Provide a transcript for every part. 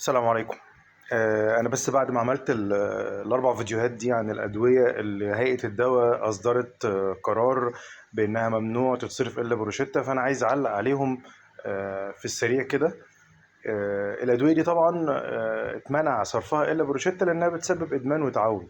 السلام عليكم. أنا بس بعد ما عملت الأربع فيديوهات دي عن الأدوية اللي هيئة الدواء أصدرت قرار بإنها ممنوع تتصرف إلا بروشتة، فأنا عايز أعلق عليهم في السريع كده. الأدوية دي طبعا اتمنع صرفها إلا بروشتة لأنها بتسبب إدمان وتعود.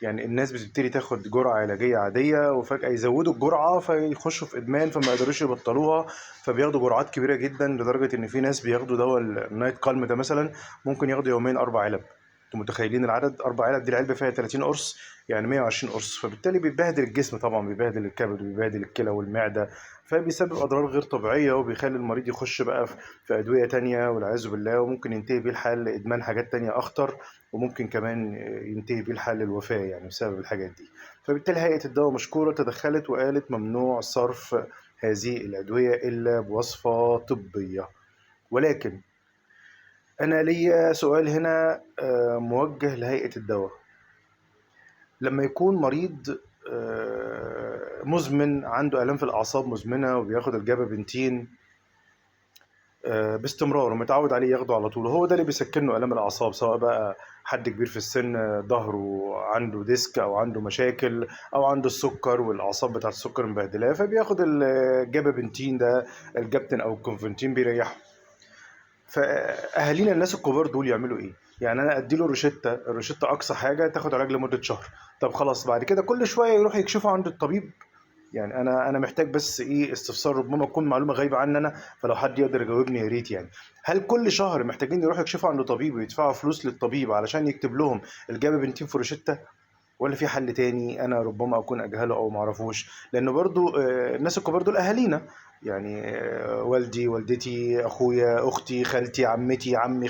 يعني الناس بتبتدي تاخد جرعة علاجية عادية وفجأة يزودوا الجرعة فيخشوا في إدمان فما يقدروش يبطلوها، فبياخدوا جرعات كبيرة جدا لدرجة إن في ناس بياخدوا دواء النايت كالم ده مثلا ممكن ياخدوا يومين 4 علب. انتوا متخيلين العدد؟ 4 علب دي العلبة فيها 30 قرص، يعني 120 قرص، فبالتالي بيبهدل الجسم طبعا، بيبهدل الكبد وبيبهدل الكلى والمعدة، فبيسبب أضرار غير طبيعية وبيخلي المريض يخش بقى في أدوية تانية والعياذ بالله، وممكن ينتهي بيه الحال لإدمان حاجات تانية أخطر، وممكن كمان ينتهي بيه الحال الوفاة يعني بسبب الحاجات دي. فبالتالي هيئة الدواء مشكورة تدخلت وقالت ممنوع صرف هذه الأدوية إلا بوصفة طبية. ولكن أنا ليا سؤال هنا موجه لهيئة الدواء. لما يكون مريض مزمن عنده آلام في الأعصاب مزمنة وبياخد الجابابنتين باستمرار ومتعود عليه ياخده على طول، هو ده اللي بيسكنه آلام الأعصاب، سواء بقى حد كبير في السن ظهره عنده ديسك أو عنده مشاكل أو عنده السكر والأعصاب بتاعت السكر مبهدلاه، فبياخد الجابابنتين ده، الجابتن أو الكونفنتين بيريحه. فأهالينا الناس الكبار دول يعملوا إيه؟ يعني أنا أديله روشتة، الروشتة أقصى حاجة تاخد علاج لمدة شهر، طب خلاص بعد كده كل شوية يروح يكشفوا عند الطبيب؟ يعني انا محتاج بس ايه استفسار، ربما تكون معلومه غايبه عني انا، فلو حد يقدر يجاوبني يا ريت يعني. هل كل شهر محتاجين يروحوا يكشفوا عند طبيب ويدفعوا فلوس للطبيب علشان يكتب لهم الجابابنتين في روشته، ولا في حل تاني انا ربما اكون اجهله او معرفوش؟ لانه برضو الناس الكبار دول اهالينا، يعني والدي، والدتي، اخويا، اختي، خالتي، عمتي، عمي،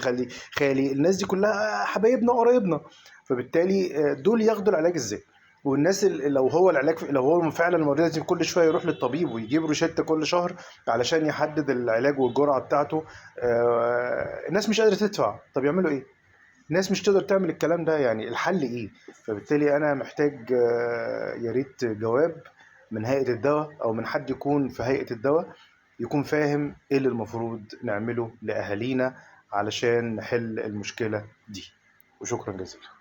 خالي، الناس دي كلها حبايبنا وقرايبنا، فبالتالي دول ياخدوا العلاج ازاي؟ والناس لو هو العلاج، لو هو فعلا المريض لازم كل شويه يروح للطبيب ويجيب روشته كل شهر علشان يحدد العلاج والجرعه بتاعته، الناس مش قادره تدفع، طب يعملوا ايه؟ ناس مش تقدر تعمل الكلام ده، يعني الحل ايه؟ فبالتالي انا محتاج يا ريت جواب من هيئة الدواء او من حد يكون في هيئة الدواء يكون فاهم ايه اللي المفروض نعمله لاهالينا علشان نحل المشكلة دي. وشكرا جزيلا.